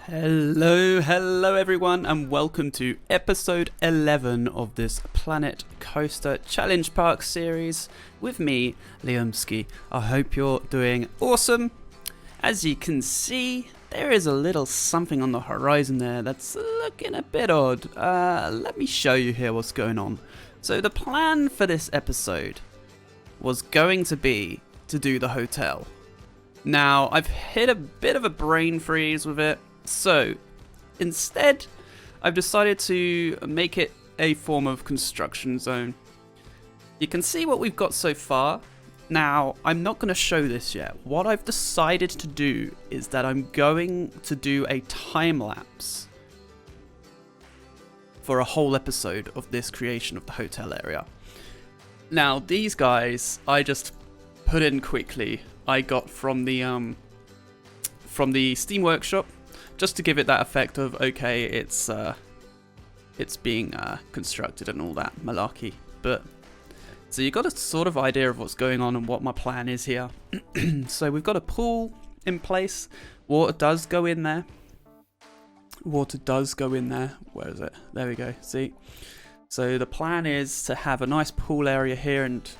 Hello everyone, and welcome to episode 11 of this Planet Coaster Challenge Park series with me, Liamski. I hope you're doing awesome. As you can see, there is a little something on the horizon there that's looking a bit odd. Let me show you here what's going on. So the plan for this episode was going to be to do the hotel. Now, I've hit a bit of a brain freeze with it. So, instead, I've decided to make it a form of construction zone. You can see what we've got so far. Now, I'm not going to show this yet. What I've decided to do is that I'm going to do a time lapse for a whole episode of this creation of the hotel area. Now, these guys, I just put in quickly. I got from the Steam Workshop. Just to give it that effect of, okay, it's being constructed and all that malarkey. But so you got a sort of idea of what's going on and what my plan is here. So we've got a pool in place. Water does go in there. Where is it? There we go. See? So the plan is to have a nice pool area here and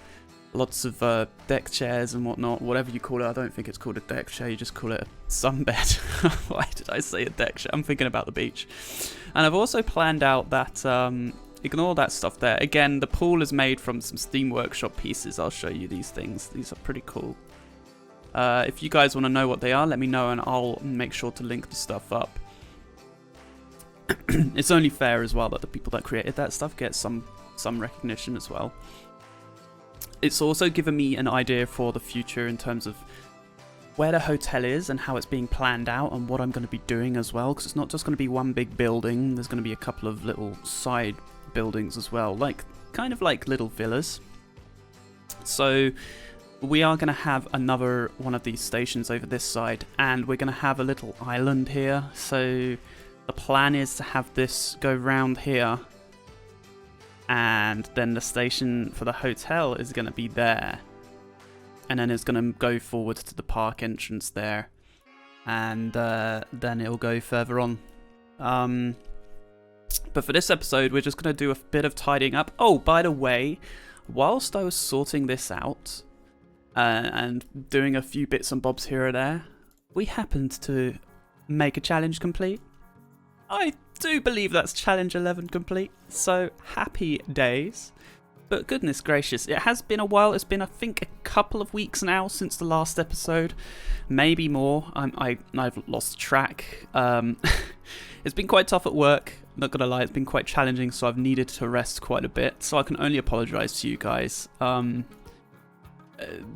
lots of deck chairs and whatnot, whatever you call it. I don't think it's called a deck chair, you just call it a sunbed. Why did I say a deck chair? I'm thinking about the beach. And I've also planned out that, ignore that stuff there. Again, the pool is made from some Steam Workshop pieces. I'll show you these things. These are pretty cool. If you guys want to know what they are, let me know and I'll make sure to link the stuff up. It's only fair as well that the people that created that stuff get some recognition as well. It's also given me an idea for the future in terms of where the hotel is and how it's being planned out and what I'm going to be doing as well, because it's not just going to be one big building. There's going to be a couple of little side buildings as well, kind of like little villas. So we are going to have another one of these stations over this side, and we're going to have a little island here. So the plan is to have this go round here, and then the station for the hotel is going to be there. And then it's going to go forward to the park entrance there. And then it'll go further on. But for this episode, we're just going to do a bit of tidying up. Oh, by the way, whilst I was sorting this out and doing a few bits and bobs here or there, we happened to make a challenge complete. I do believe that's challenge 11 complete, so happy days. But goodness gracious, it has been a while. It's been, I think, a couple of weeks now since the last episode, maybe more. I've lost track. It's been quite tough at work, not gonna lie. It's been quite challenging, so I've needed to rest quite a bit, so I can only apologize to you guys.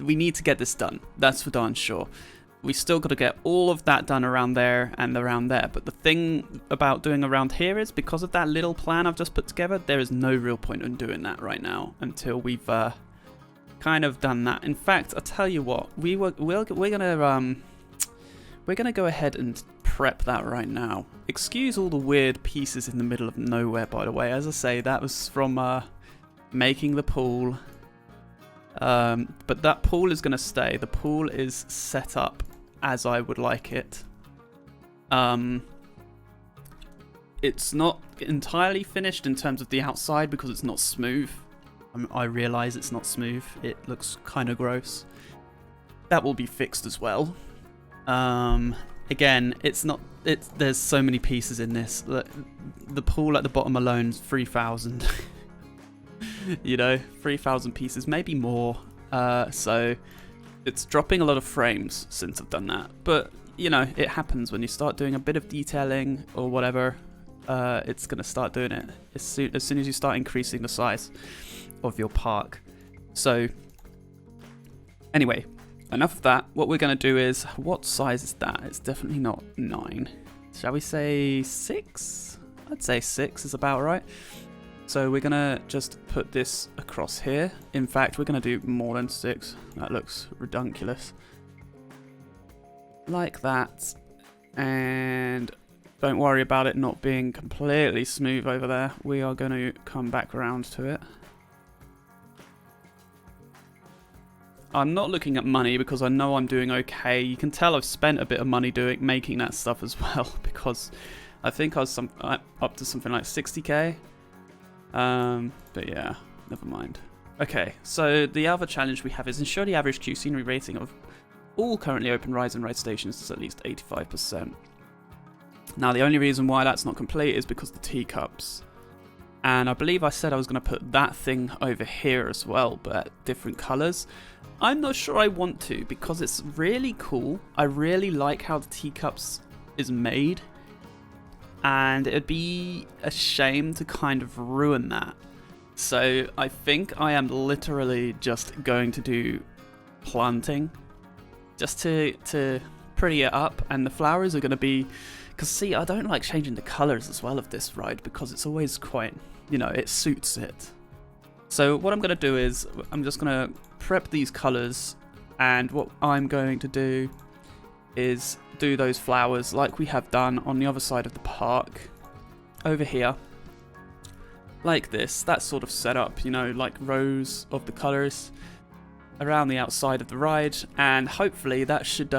We need to get this done, that's for darn sure. We still got to get all of that done around there and around there. But the thing about doing around here is, because of that little plan I've just put together, there is no real point in doing that right now until we've kind of done that. In fact, I'll tell you what, we're gonna go ahead and prep that right now. Excuse all the weird pieces in the middle of nowhere, by the way. As I say, that was from making the pool. But that pool is going to stay. The pool is set up as I would like it. It's not entirely finished in terms of the outside because it's not smooth. I realise it's not smooth. It looks kind of gross. That will be fixed as well. Again, there's so many pieces in this. The pool at the bottom alone is 3,000. You know, 3,000 pieces, maybe more. So it's dropping a lot of frames since I've done that. But, you know, it happens when you start doing a bit of detailing or whatever. It's going to start doing it as soon as you start increasing the size of your park. So, anyway, enough of that. What we're going to do is, what size is that? It's definitely not 9. Shall we say 6? I'd say 6 is about right. So we're going to just put this across here. In fact, we're going to do more than 6. That looks redunculous. Like that. And don't worry about it not being completely smooth over there. We are going to come back around to it. I'm not looking at money because I know I'm doing okay. You can tell I've spent a bit of money making that stuff as well, because I think I was up to something like 60k. But yeah, never mind. Okay, so the other challenge we have is ensure the average queue scenery rating of all currently open rides and ride stations is at least 85%. Now, the only reason why that's not complete is because the teacups. And I believe I said I was going to put that thing over here as well, but different colours. I'm not sure I want to, because it's really cool. I really like how the teacups is made. And it'd be a shame to kind of ruin that. So I think I am literally just going to do planting. Just to pretty it up. And the flowers are going to be... Because see, I don't like changing the colours as well of this ride, because it's always quite... You know, it suits it. So what I'm going to do is, I'm just going to prep these colours, and what I'm going to do is do those flowers like we have done on the other side of the park, over here, like this, that sort of setup, you know, like rows of the colours around the outside of the ride, and hopefully that should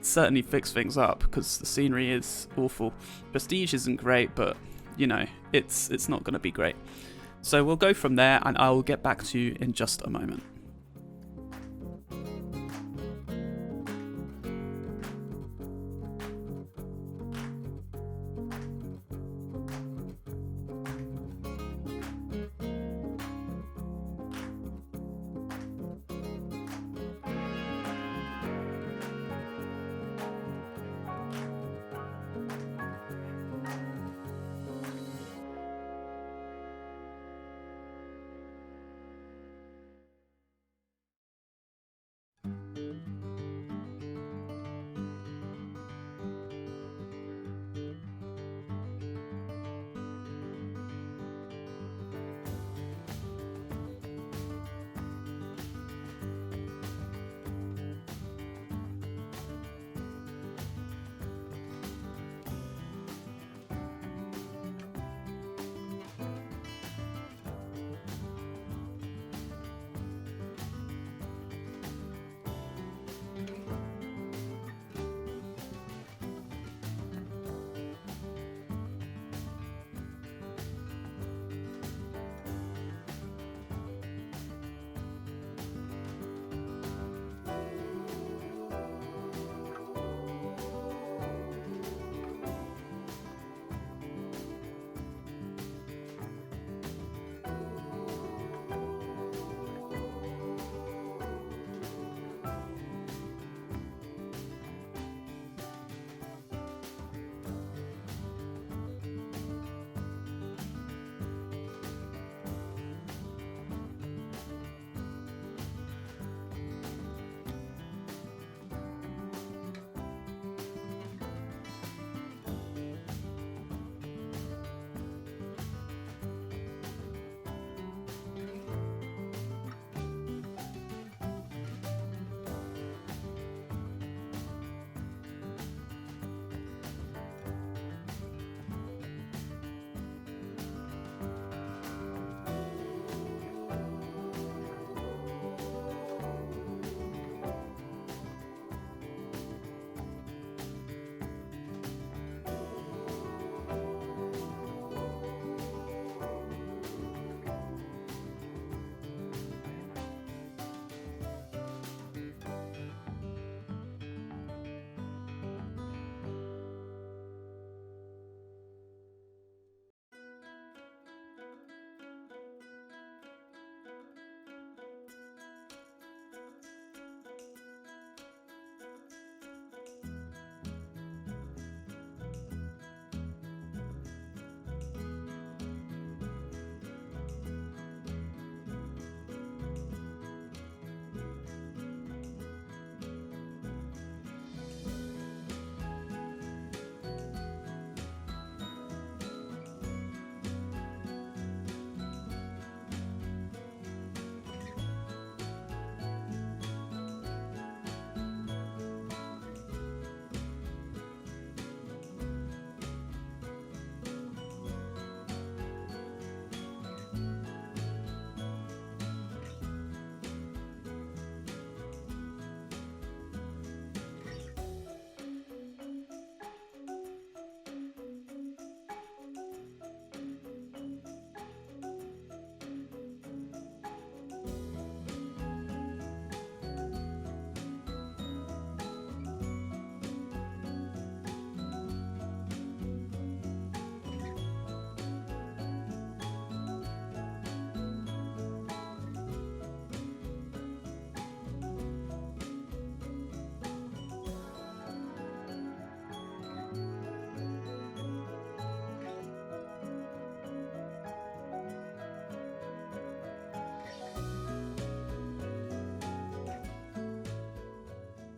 certainly fix things up, because the scenery is awful. Prestige isn't great, but you know, it's not going to be great. So we'll go from there, and I will get back to you in just a moment.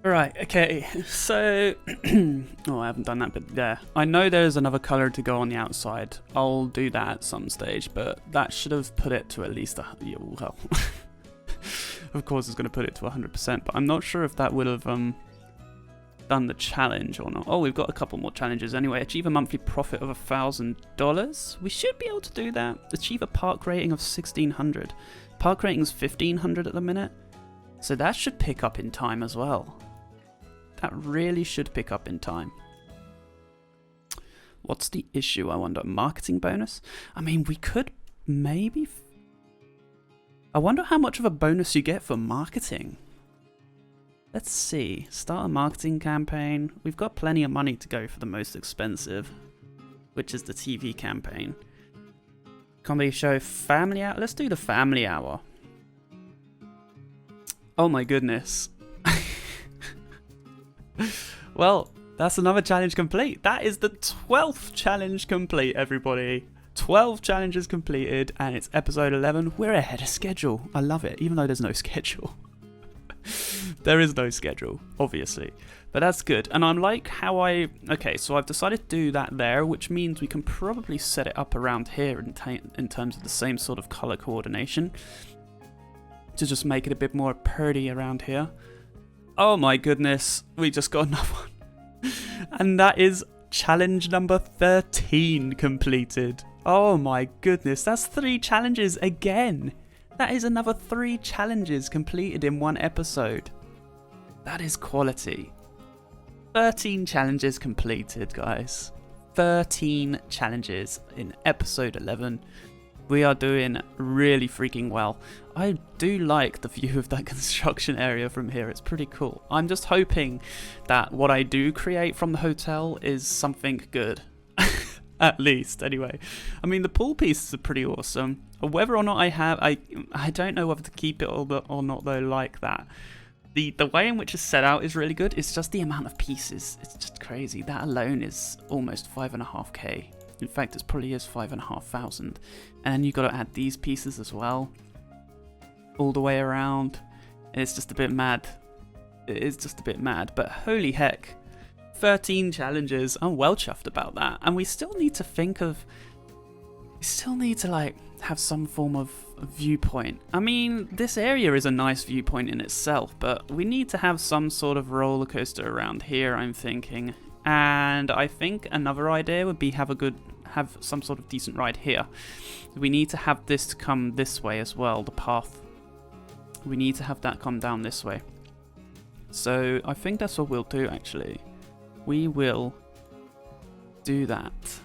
Alright, okay, so... oh, I haven't done that bit there. I know there's another colour to go on the outside. I'll do that at some stage, but that should have put it to at least a... well, of course it's going to put it to 100%, but I'm not sure if that would have done the challenge or not. Oh, we've got a couple more challenges anyway. Achieve a monthly profit of $1,000. We should be able to do that. Achieve a park rating of 1,600. Park rating is 1,500 at the minute, so that should pick up in time as well. That really should pick up in time. What's the issue, I wonder? Marketing bonus? I mean, we could maybe... I wonder how much of a bonus you get for marketing. Let's see. Start a marketing campaign. We've got plenty of money to go for the most expensive, which is the TV campaign. Comedy show, family hour. Let's do the family hour. Oh my goodness. Well, that's another challenge complete. That is the 12th challenge complete, everybody. 12 challenges completed, and it's episode 11. We're ahead of schedule. I love it, even though there's no schedule. There is no schedule, obviously. But that's good. And I'm like how I... Okay, so I've decided to do that there, which means we can probably set it up around here in terms of the same sort of color coordination, to just make it a bit more pretty around here. Oh my goodness, we just got another one. And that is challenge number 13 completed. Oh my goodness, that's 3 challenges again. That is another 3 challenges completed in one episode. That is quality. 13 challenges completed, guys. 13 challenges in episode 11. We are doing really freaking well. I do like the view of that construction area from here. It's pretty cool. I'm just hoping that what I do create from the hotel is something good. At least, anyway. I mean, the pool pieces are pretty awesome. Whether or not I don't know whether to keep it or not, though, like that. The way in which it's set out is really good. It's just the amount of pieces. It's just crazy. That alone is almost 5.5k. In fact, it probably is 5,500. And then you've got to add these pieces as well. All the way around. And it's just a bit mad. It is just a bit mad. But holy heck. 13 challenges. I'm well chuffed about that. And we still need to think of... We still need to, like, have some form of viewpoint. I mean, this area is a nice viewpoint in itself. But we need to have some sort of roller coaster around here, I'm thinking. And I think another idea would be have some sort of decent ride here. We need to have this come this way as well, the path. We need to have that come down this way. So I think that's what we'll do, actually. We will do that.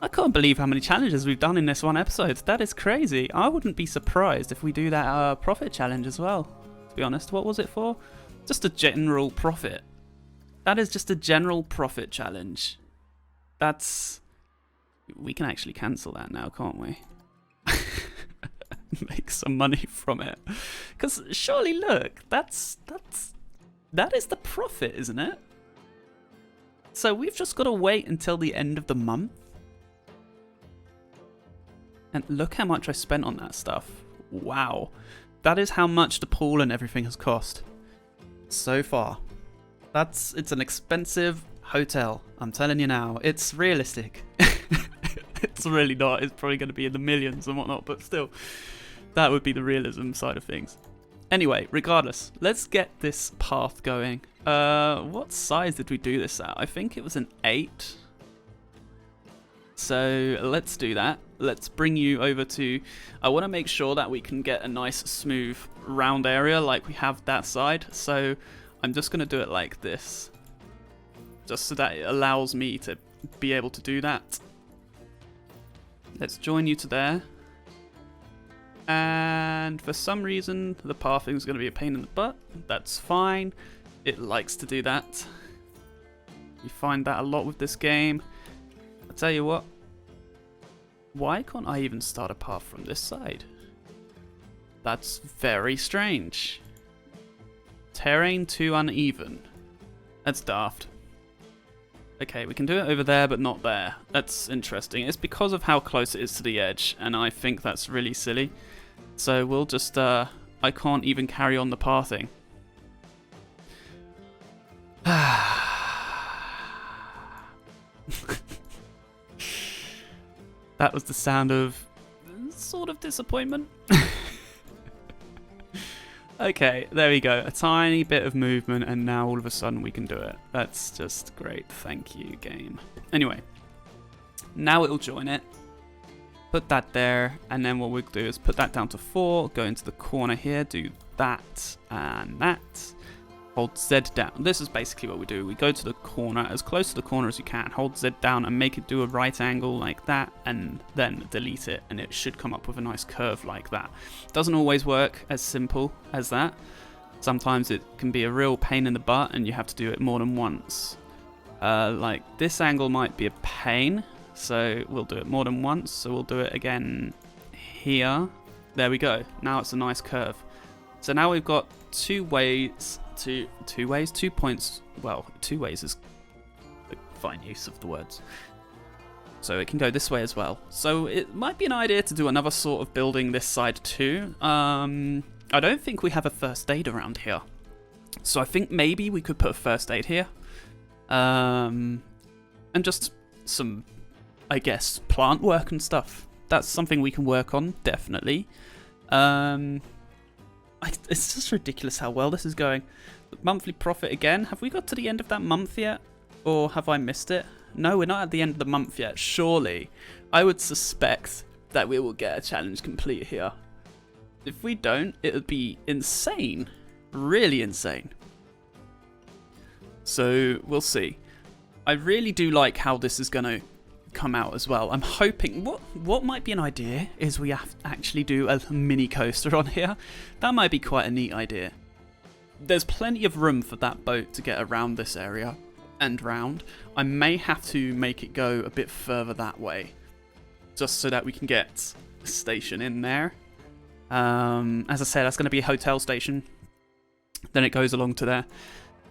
I can't believe how many challenges we've done in this one episode. That is crazy. I wouldn't be surprised if we do that profit challenge as well, to be honest. What was it for? Just a general profit. That is just a general profit challenge. That's... We can actually cancel that now, can't we? Make some money from it. Because surely, look, that is the profit, isn't it? So we've just got to wait until the end of the month. And look how much I spent on that stuff. Wow. That is how much the pool and everything has cost so far. It's an expensive hotel. I'm telling you now. It's realistic. It's really not. It's probably going to be in the millions and whatnot, but still, that would be the realism side of things. Anyway, regardless, let's get this path going. What size did we do this at? I think it was an 8. So let's do that. Let's bring you over to... I want to make sure that we can get a nice smooth round area like we have that side. So I'm just going to do it like this. Just so that it allows me to be able to do that. Let's join you to there. And for some reason, the pathing is going to be a pain in the butt. That's fine. It likes to do that. You find that a lot with this game. I tell you what. Why can't I even start a path from this side? That's very strange. Terrain too uneven. That's daft. Okay, we can do it over there, but not there. That's interesting. It's because of how close it is to the edge, and I think that's really silly. So we'll just, I can't even carry on the pathing. that was the sound of sort of disappointment. Okay, there we go. A tiny bit of movement, and now all of a sudden we can do it. That's just great. Thank you, game. Anyway, now it'll join it. Put that there, and then what we'll do is put that down to 4, go into the corner here, do that and that. Hold Z down. This is basically what we do. We go to the corner, as close to the corner as you can, hold Z down and make it do a right angle like that, and then delete it, and it should come up with a nice curve like that. Doesn't always work as simple as that. Sometimes it can be a real pain in the butt, and you have to do it more than once. Like this angle might be a pain, so we'll do it more than once. So we'll do it again here. There we go. Now it's a nice curve. So now we've got two points. Well, 2 ways is a fine use of the words. So it can go this way as well. So it might be an idea to do another sort of building this side too. I don't think we have a first aid around here. So I think maybe we could put a first aid here. And just some, I guess, plant work and stuff. That's something we can work on, definitely. It's just ridiculous how well this is going. Monthly profit again. Have we got to the end of that month yet? Or have I missed it? No, we're not at the end of the month yet. Surely, I would suspect that we will get a challenge complete here. If we don't, it would be insane. Really insane. So, we'll see. I really do like how this is going to come out as well. I'm hoping what might be an idea is we have to actually do a mini coaster on here. That might be quite a neat idea. There's plenty of room for that boat to get around this area and round. I may have to make it go a bit further that way, just so that we can get a station in there. As I said, that's going to be a hotel station. Then it goes along to there.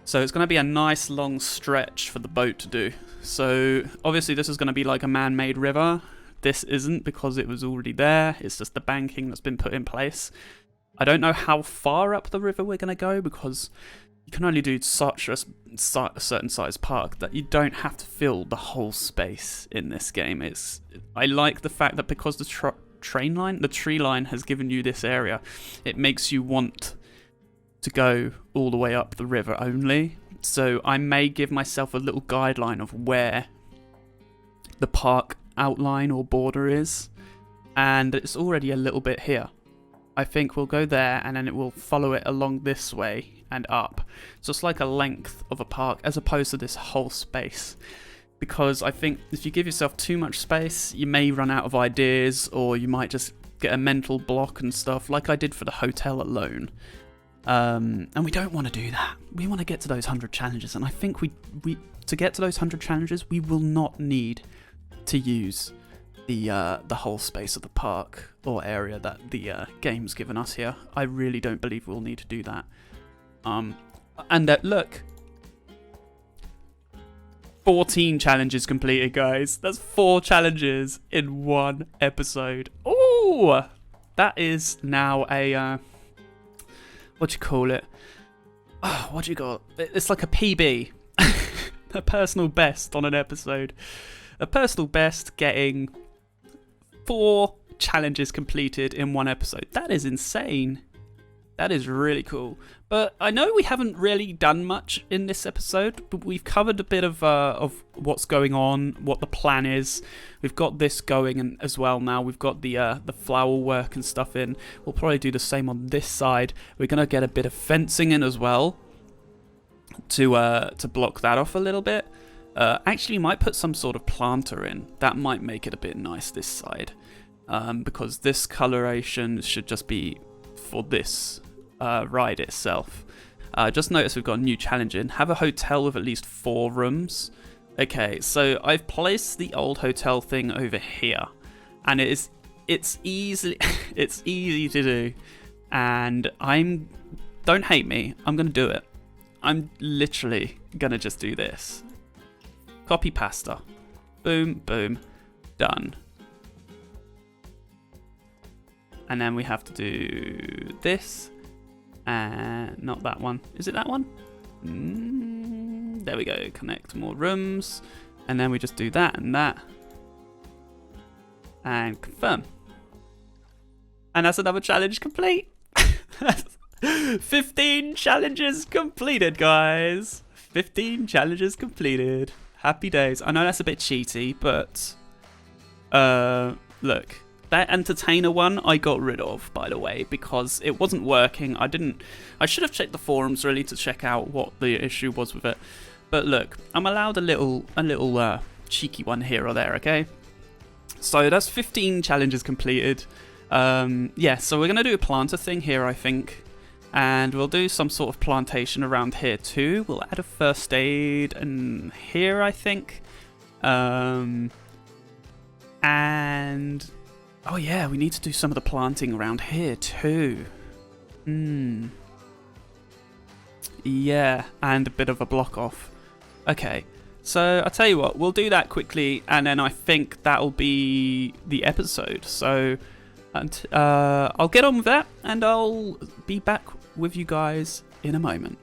So it's going to be a nice long stretch for the boat to do. So obviously this is going to be like a man-made river. This isn't, because it was already there. It's just the banking that's been put in place. I don't know how far up the river we're going to go, because you can only do such a certain size park that you don't have to fill the whole space in this game. I like the fact that because the tree line has given you this area, it makes you want to go all the way up the river only. So I may give myself a little guideline of where the park outline or border is, and it's already a little bit here. I think we'll go there, and then it will follow it along this way and up. So it's like a length of a park as opposed to this whole space. Because I think if you give yourself too much space, you may run out of ideas, or you might just get a mental block and stuff, like I did for the hotel alone. And we don't want to do that. We want to get to those 100 challenges, and I think we to get to those 100 challenges, we will not need to use the whole space of the park or area that the game's given us here. I really don't believe we'll need to do that. And look, 14 challenges completed, guys. That's 4 challenges in one episode. Oh, that is now a what do you call it? Oh, what do you call it? It's like a PB, a personal best on an episode. A personal best getting 4 challenges completed in one episode. That is insane. That is really cool. But I know we haven't really done much in this episode, but we've covered a bit of what's going on, what the plan is. We've got this going as well now. We've got the flower work and stuff in. We'll probably do the same on this side. We're going to get a bit of fencing in as well to block that off a little bit. Actually, might put some sort of planter in. That might make it a bit nice this side. Because this coloration should just be for this ride itself. Just notice we've got a new challenge in. Have a hotel with at least 4 rooms. Okay, so I've placed the old hotel thing over here, and it's easy to do. And don't hate me, I'm gonna do it. I'm literally gonna just do this. Copy pasta. Boom, boom, done. And then we have to do this. And not that one. Is it that one? There we go. Connect more rooms. And then we just do that and that. and confirm. And that's another challenge complete. 15 challenges completed, guys. 15 challenges completed. Happy days. I know that's a bit cheaty, but look, that entertainer one I got rid of, by the way, because it wasn't working. I should have checked the forums really to check out what the issue was with it. But look, I'm allowed a little cheeky one here or there, okay? So that's 15 challenges completed. Yeah, so we're going to do a planter thing here, I think. And we'll do some sort of plantation around here too. We'll add a first aid in here, I think. And... oh yeah, we need to do some of the planting around here too. Yeah, and a bit of a block off. Okay, so I'll tell you what, we'll do that quickly, and then I think that'll be the episode. So I'll get on with that, and I'll be back with you guys in a moment.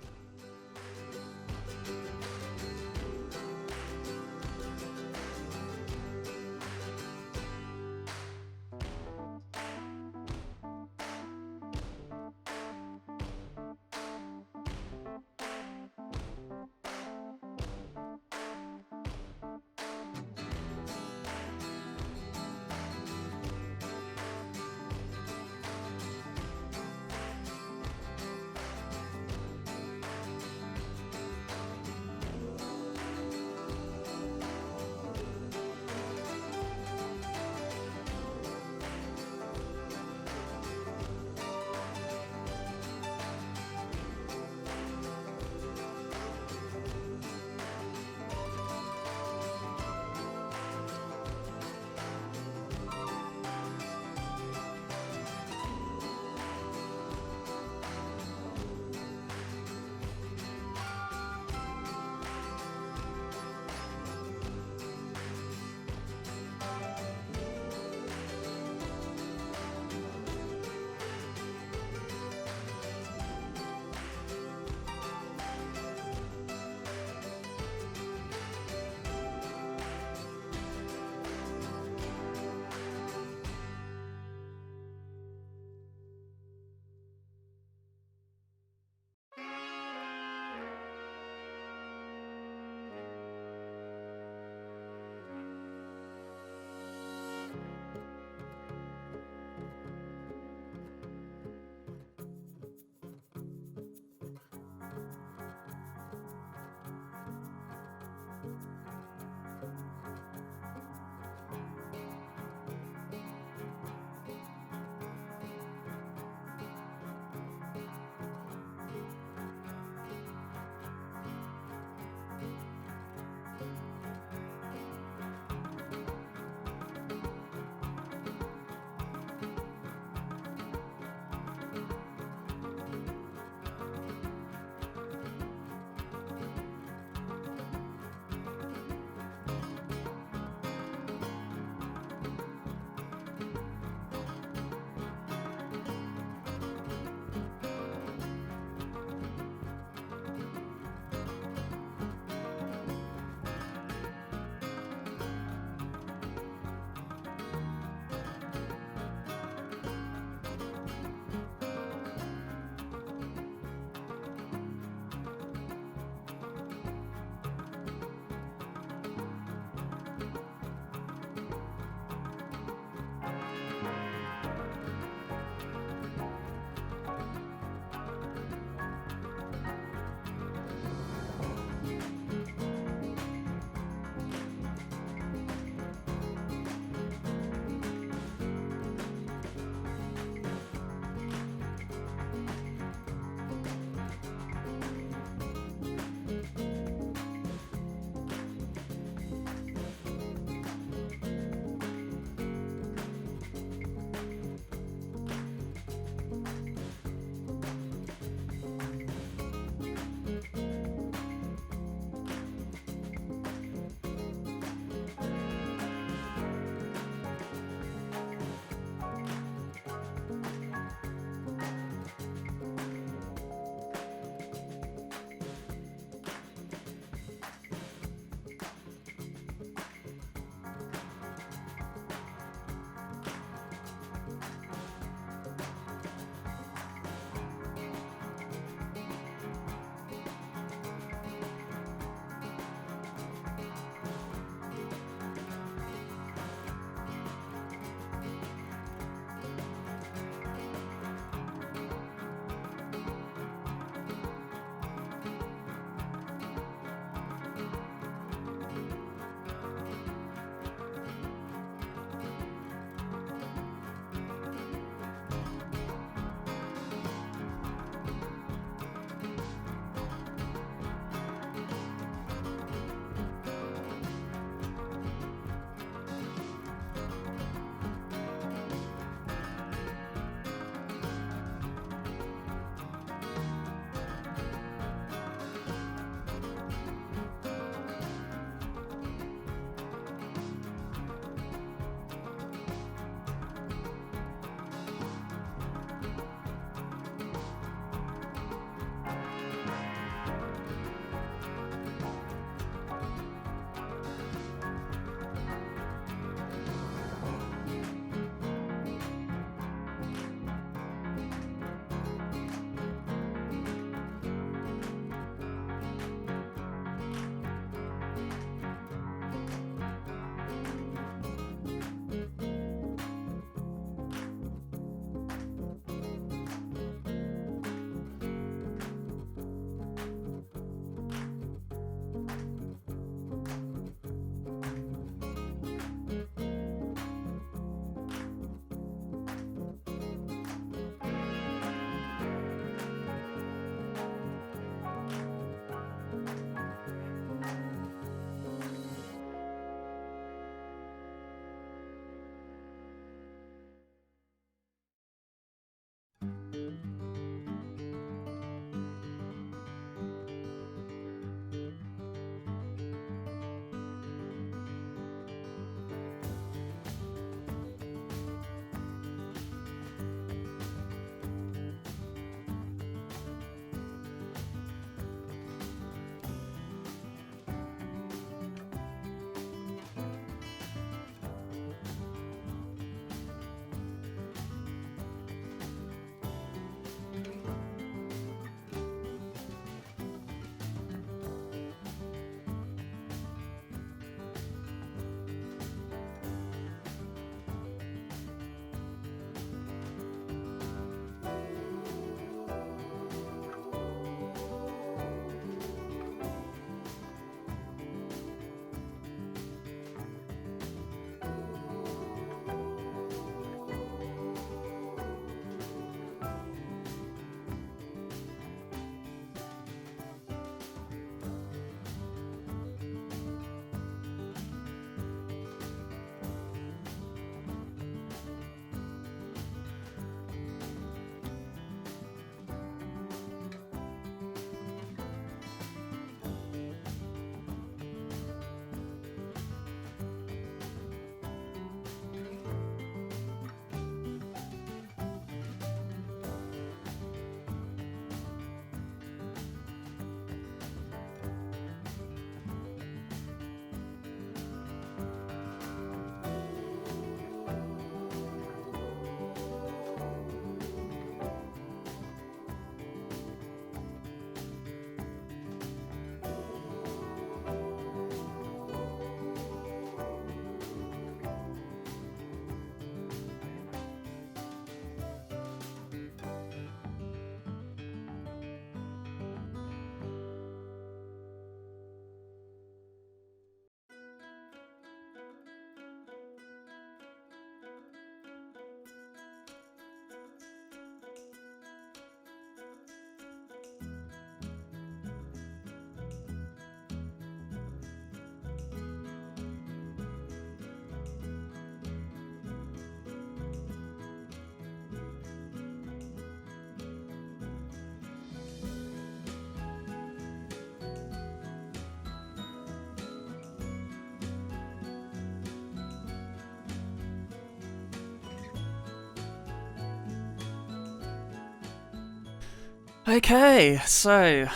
Okay, so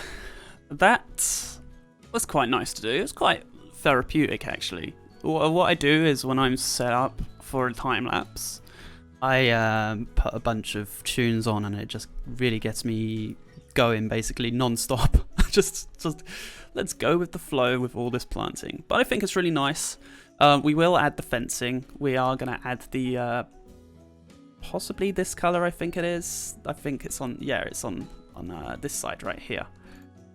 that was quite nice to do. It's quite therapeutic, actually. What I do is when I'm set up for a time lapse, I put a bunch of tunes on, and it just really gets me going, basically non-stop. just let's go with the flow with all this planting. But I think it's really nice. We will add the fencing. We are going to add the possibly this color. I think it is. I think it's on. Yeah, it's on this side right here.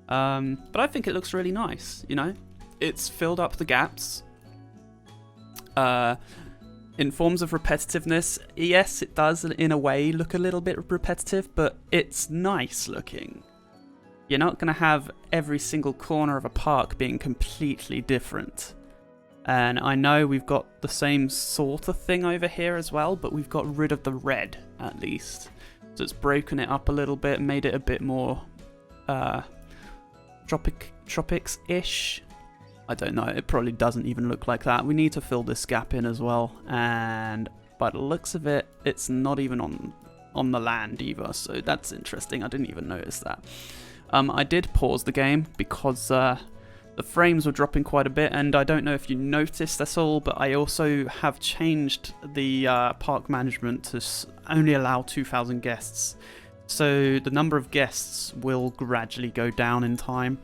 But I think it looks really nice. You know, it's filled up the gaps. In forms of repetitiveness, yes, it does in a way look a little bit repetitive, but it's nice looking. You're not going to have every single corner of a park being completely different. And I know we've got the same sort of thing over here as well, but we've got rid of the red, at least. So it's broken it up a little bit, made it a bit more tropics-ish. I don't know, it probably doesn't even look like that. We need to fill this gap in as well, and by the looks of it, it's not even on the land either, so that's interesting. I didn't even notice that. I did pause the game because the frames were dropping quite a bit, and I don't know if you noticed that's all, but I also have changed the park management to only allow 2,000 guests. So the number of guests will gradually go down in time.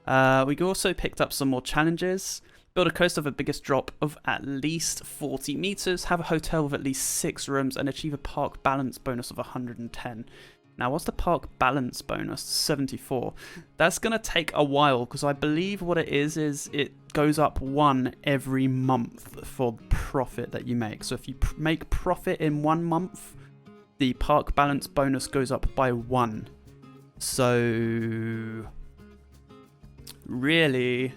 We also picked up some more challenges. Build a coaster with a biggest drop of at least 40 meters, have a hotel with at least 6 rooms, and achieve a park balance bonus of 110. Now, what's the park balance bonus? 74. That's going to take a while, because I believe what it is it goes up 1 every month for profit that you make. So if you make profit in 1 month, the park balance bonus goes up by 1. So really,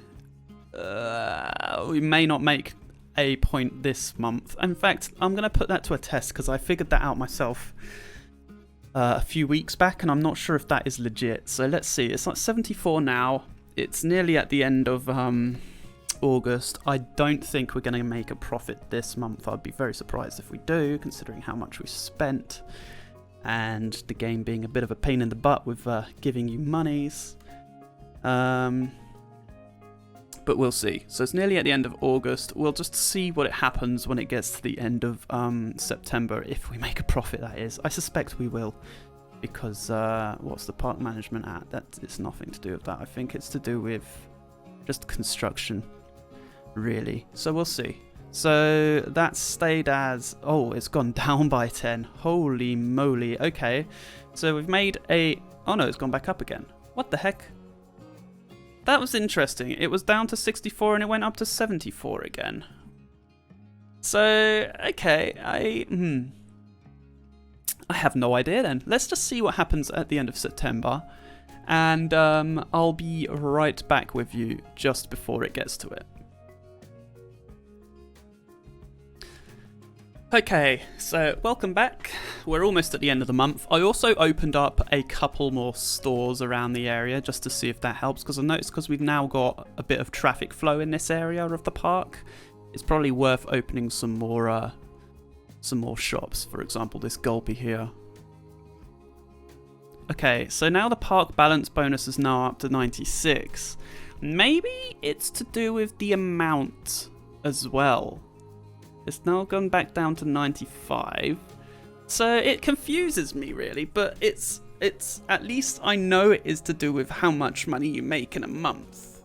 we may not make a point this month. In fact, I'm going to put that to a test, because I figured that out myself a few weeks back, and I'm not sure if that is legit. So let's see. It's like 74 now. It's nearly at the end of August. I don't think we're going to make a profit this month. I'd be very surprised if we do, considering how much we spent, and the game being a bit of a pain in the butt with giving you monies. But we'll see. So it's nearly at the end of August. We'll just see what it happens when it gets to the end of September, if we make a profit, that is. I suspect we will, because what's the park management at? It's nothing to do with that. I think it's to do with just construction, really. So we'll see. So that stayed as... Oh, it's gone down by 10. Holy moly. Okay. So we've made a... Oh no, it's gone back up again. What the heck? That was interesting. It was down to 64 and it went up to 74 again. So, okay, I have no idea then. Let's just see what happens at the end of September. And I'll be right back with you just before it gets to it. Okay, so welcome back. We're almost at the end of the month. I also opened up a couple more stores around the area just to see if that helps, because I noticed because we've now got a bit of traffic flow in this area of the park, it's probably worth opening some more shops. For example, this Gulpy here. Okay, so now the park balance bonus is now up to 96. Maybe it's to do with the amount as well. It's now gone back down to 95. So it confuses me really, but it's at least I know it is to do with how much money you make in a month.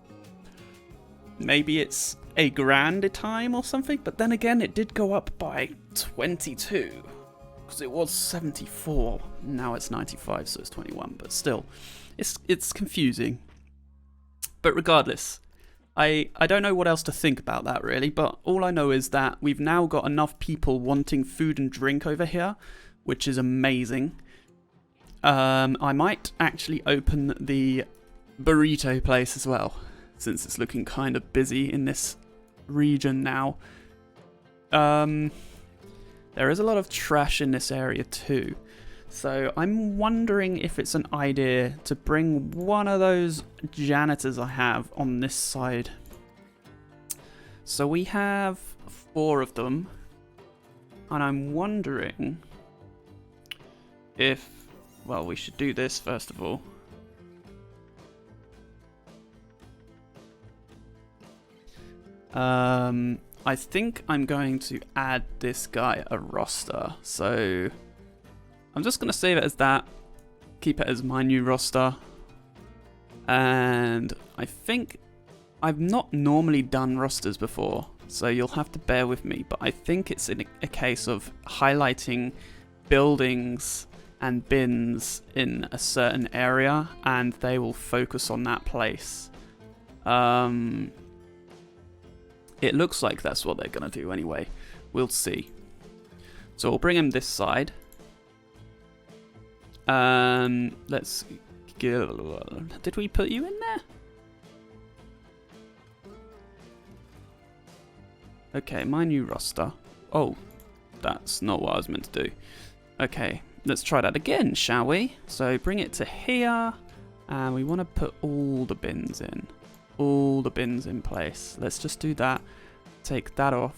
Maybe it's a grand a time or something, but then again it did go up by 22. Because it was 74, now it's 95, so it's 21, but still, it's confusing. But regardless, I don't know what else to think about that really, but all I know is that we've now got enough people wanting food and drink over here, which is amazing. I might actually open the burrito place as well, since it's looking kind of busy in this region now. There is a lot of trash in this area too. So I'm wondering if it's an idea to bring one of those janitors I have on this side. So we have 4 of them. And I'm wondering if... Well, we should do this first of all. I think I'm going to add this guy a roster. So I'm just going to save it as that. Keep it as my new roster. And I think I've not normally done rosters before, so you'll have to bear with me. But I think it's a case of highlighting buildings and bins in a certain area, and they will focus on that place. It looks like that's what they're going to do anyway. We'll see. So we'll bring him this side. Let's go. Did we put you in there? Okay, my new roster. Oh, that's not what I was meant to do. Okay, let's try that again, shall we? So bring it to here, and we want to put all the bins in. All the bins in place. Let's just do that. Take that off.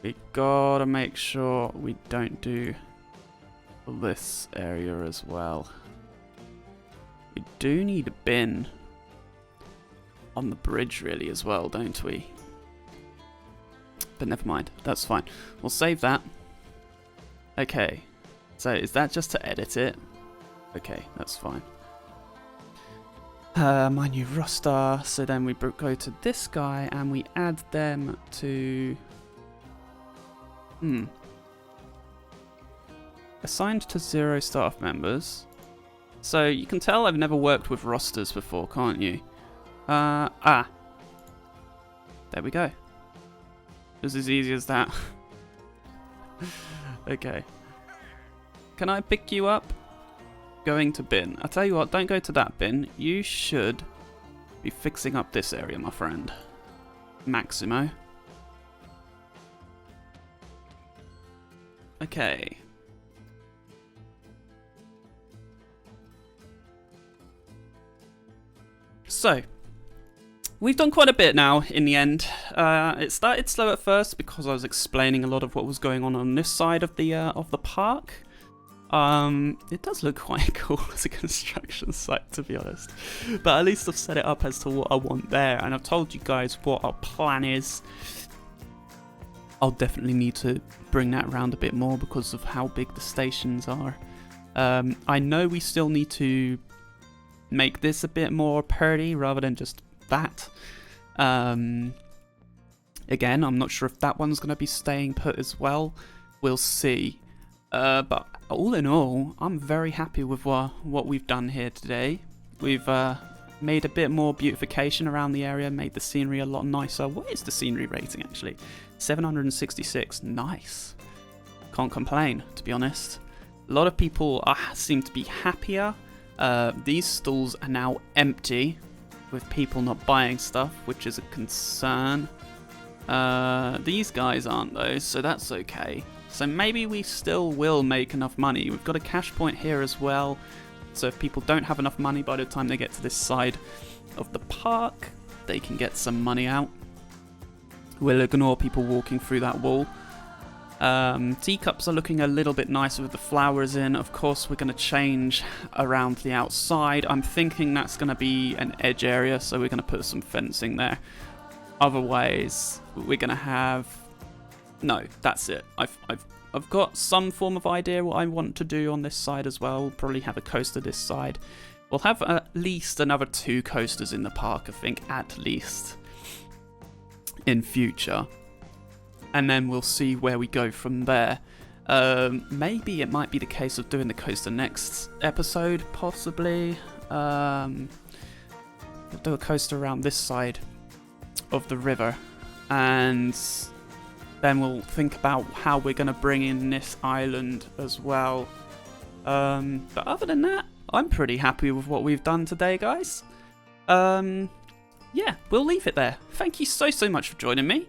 We gotta make sure we don't do this area as well. We do need a bin on the bridge really as well, don't we? But never mind, that's fine. We'll save that. Okay, so is that just to edit it? Okay, that's fine. My new roster. So then we go to this guy and we add them to... Assigned to 0 staff members. So you can tell I've never worked with rosters before, can't you? There we go. It was as easy as that. Okay. Can I pick you up? Going to bin. I'll tell you what, don't go to that bin. You should be fixing up this area, my friend. Maximo. Okay. So, we've done quite a bit now in the end. It started slow at first because I was explaining a lot of what was going on this side of the park. It does look quite cool as a construction site, to be honest. But at least I've set it up as to what I want there, and I've told you guys what our plan is. I'll definitely need to bring that around a bit more because of how big the stations are. I know we still need to make this a bit more pretty rather than just that. Again, I'm not sure if that one's going to be staying put as well. We'll see. But all in all, I'm very happy with what we've done here today. We've made a bit more beautification around the area, made the scenery a lot nicer. What is the scenery rating actually? 766. Nice. Can't complain, to be honest. A lot of people seem to be happier. These stalls are now empty, with people not buying stuff, which is a concern. These guys aren't though, so that's okay. So maybe we still will make enough money. We've got a cash point here as well. So if people don't have enough money by the time they get to this side of the park, they can get some money out. We'll ignore people walking through that wall. Teacups are looking a little bit nicer with the flowers in. Of course, we're going to change around the outside. I'm thinking that's going to be an edge area, so we're going to put some fencing there. Otherwise, we're going to have... No, that's it. I've got some form of idea what I want to do on this side as well. We'll probably have a coaster this side. We'll have at least another 2 coasters in the park, I think, at least, in future. And then we'll see where we go from there. Maybe it might be the case of doing the coaster next episode, possibly. Do a coaster around this side of the river. And then we'll think about how we're going to bring in this island as well. But other than that, I'm pretty happy with what we've done today, guys. Yeah, we'll leave it there. Thank you so much for joining me.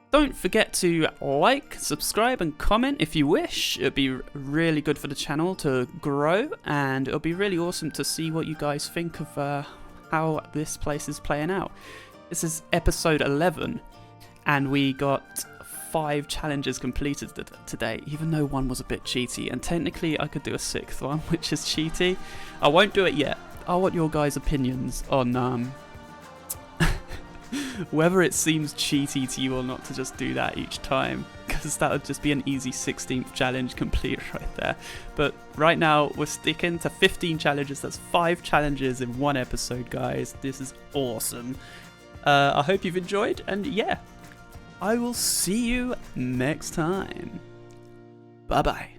Don't forget to like, subscribe, and comment if you wish. It'd be really good for the channel to grow, and it'll be really awesome to see what you guys think of how this place is playing out. This is episode 11, and we got 5 challenges completed today, even though one was a bit cheaty, and technically I could do a 6th one, which is cheaty. I won't do it yet. I want your guys' opinions on Whether it seems cheaty to you or not to just do that each time, because that would just be an easy 16th challenge complete right there. But right now, we're sticking to 15 challenges. That's 5 challenges in one episode, guys. This is awesome. I hope you've enjoyed, and yeah, I will see you next time. Bye-bye.